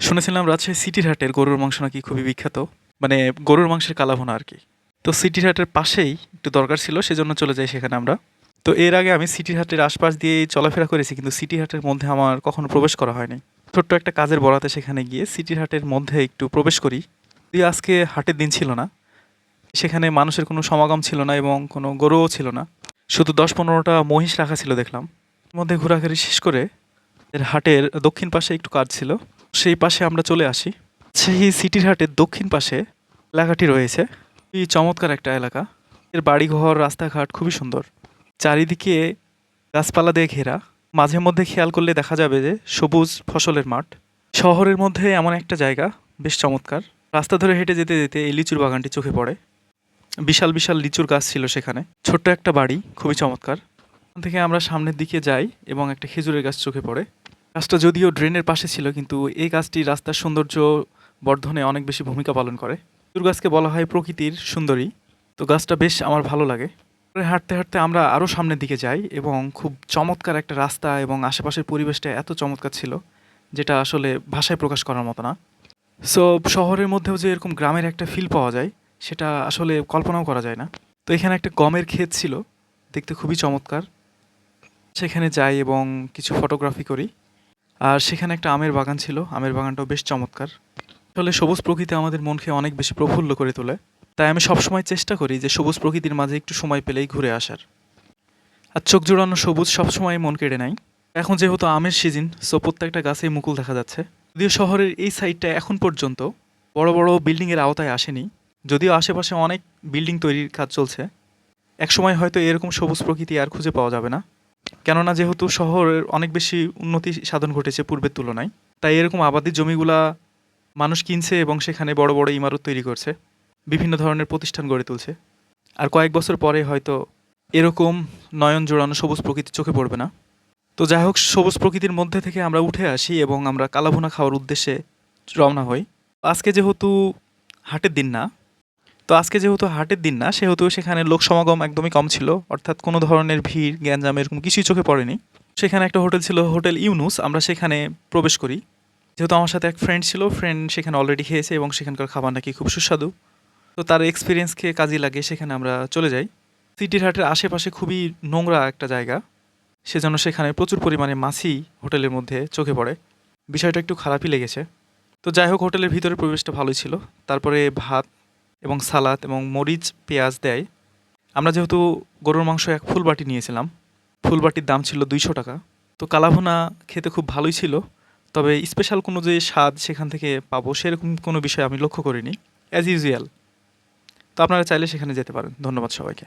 শুনেছিলাম রাজশাহী সিটির হাটের গরুর মাংস নাকি খুবই বিখ্যাত। মানে গরুর মাংসের কালাভুনা আরকি। তো সিটির হাটের পাশেই একটু দরকার ছিল, সেজন্য চলে যাই সেখানে আমরা। তো এর আগে আমি সিটির হাটের আশপাশ দিয়েই চলাফেরা করেছি, কিন্তু সিটি হাটের মধ্যে আমার কখনো প্রবেশ করা হয়নি। ছোট্ট একটা কাজের বরাতে সেখানে গিয়ে সিটির হাটের মধ্যে একটু প্রবেশ করি। যদিও আজকে হাটের দিন ছিল না, সেখানে মানুষের কোনো সমাগম ছিল না এবং কোনো গরুও ছিল না। শুধু ১০-১৫টা মহিষ রাখা ছিল দেখলাম। এর মধ্যে ঘোরাঘুরি শেষ করে এর হাটের দক্ষিণ পাশে একটু কাজ ছিল, সেই পাশে আমরা চলে আসি। সেই সিটির হাটের দক্ষিণ পাশে এলাকাটি রয়েছে, খুবই চমৎকার একটা এলাকা। এর বাড়িঘর, রাস্তাঘাট খুবই সুন্দর, চারিদিকে গাছপালা দিয়ে ঘেরা। মাঝে মধ্যে খেয়াল করলে দেখা যাবে যে সবুজ ফসলের মাঠ। শহরের মধ্যে এমন একটা জায়গা বেশ চমৎকার। রাস্তা ধরে হেঁটে যেতে যেতে এই লিচুর বাগানটি চোখে পড়ে। বিশাল বিশাল লিচুর গাছ ছিল সেখানে, ছোট্ট একটা বাড়ি, খুবই চমৎকার। ওখান থেকে আমরা সামনের দিকে যাই এবং একটা খেজুরের গাছ চোখে পড়ে। গাছটা যদিও ড্রেনের পাশে ছিল, কিন্তু এই গাছটি রাস্তার সৌন্দর্য বর্ধনে অনেক বেশি ভূমিকা পালন করে। খেজুর গাছকে বলা হয় প্রকৃতির সুন্দরী। তো গাছটা বেশ আমার ভালো লাগে। পরে হাঁটতে হাঁটতে আমরা আরও সামনের দিকে যাই এবং খুব চমৎকার একটা রাস্তা এবং আশেপাশের পরিবেশটা এত চমৎকার ছিল, যেটা আসলে ভাষায় প্রকাশ করার মতো না। সো শহরের মধ্যেও যে এরকম গ্রামের একটা ফিল পাওয়া যায়, সেটা আসলে কল্পনাও করা যায় না। তো এখানে একটা গমের ক্ষেত ছিল, দেখতে খুবই চমৎকার। সেখানে যাই এবং কিছু ফটোগ্রাফি করি। আর সেখানে একটা আমের বাগান ছিল, আমের বাগানটাও বেশ চমৎকার। আসলে সবুজ প্রকৃতি আমাদের মনকে অনেক বেশি প্রফুল্ল করে তোলে। তাই আমি সবসময় চেষ্টা করি যে সবুজ প্রকৃতির মাঝে একটু সময় পেলেই ঘুরে আসার। আর চোখ জোড়ানো সবুজ সবসময় মন কেড়ে নেয়। এখন যেহেতু আমের সিজন, সো প্রত্যেকটা গাছেই মুকুল দেখা যাচ্ছে। যদিও শহরের এই সাইডটা এখন পর্যন্ত বড় বড় বিল্ডিংয়ের আওতায় আসেনি, যদিও আশেপাশে অনেক বিল্ডিং তৈরির কাজ চলছে। একসময় হয়তো এরকম সবুজ প্রকৃতি আর খুঁজে পাওয়া যাবে না, কেননা যেহেতু শহরের অনেক বেশি উন্নতি সাধন ঘটেছে পূর্বের তুলনায়। তাই এরকম আবাদি জমিগুলা মানুষ কিনছে এবং সেখানে বড় বড় ইমারত তৈরি করছে, বিভিন্ন ধরনের প্রতিষ্ঠান গড়ে তুলছে। আর কয়েক বছর পরে হয়তো এরকম নয়ন জোড়ানো সবুজ প্রকৃতি চোখে পড়বে না। তো যাই হোক, সবুজ প্রকৃতির মধ্যে থেকে আমরা উঠে আসি এবং আমরা কালাভুনা খাওয়ার উদ্দেশ্যে রওনা হই। আজকে যেহেতু হাটের দিন না সেহেতু সেখানে লোক সমাগম একদমই কম ছিল, অর্থাৎ কোনো ধরনের ভিড় গ্যাঞ্জাম এরকম কিছুই চোখে পড়েনি। সেখানে একটা হোটেল ছিল, হোটেল ইউনুস। আমরা সেখানে প্রবেশ করি, যেহেতু আমার সাথে এক ফ্রেন্ড ছিল। ফ্রেন্ড সেখানে অলরেডি খেয়েছে এবং সেখানকার খাবার নাকি খুব সুস্বাদু। তো তার এক্সপিরিয়েন্স খেয়ে কাজে লাগে সেখানে আমরা চলে যাই। সিটির হাটের আশেপাশে খুবই নোংরা একটা জায়গা, সেজন্য সেখানে প্রচুর পরিমাণে মাছি হোটেলের মধ্যে চোখে পড়ে। বিষয়টা একটু খারাপই লেগেছে। তো যাই হোক, হোটেলের ভিতরে পরিবেশটা ভালোই ছিল। তারপরে ভাত এবং সালাদ এবং মরিচ পেঁয়াজ দেয়। আমরা যেহেতু গরুর মাংস এক ফুল বাটি নিয়েছিলাম, ফুল বাটির দাম ছিল 200 টাকা। তো কালাভুনা খেতে খুব ভালোই ছিল, তবে স্পেশাল কোনো যে স্বাদ সেখান থেকে পাবো সেরকম কোনো বিষয় আমি লক্ষ্য করিনি, অ্যাজ ইউজুয়াল। তো আপনারা চাইলে সেখানে যেতে পারেন। ধন্যবাদ সবাইকে।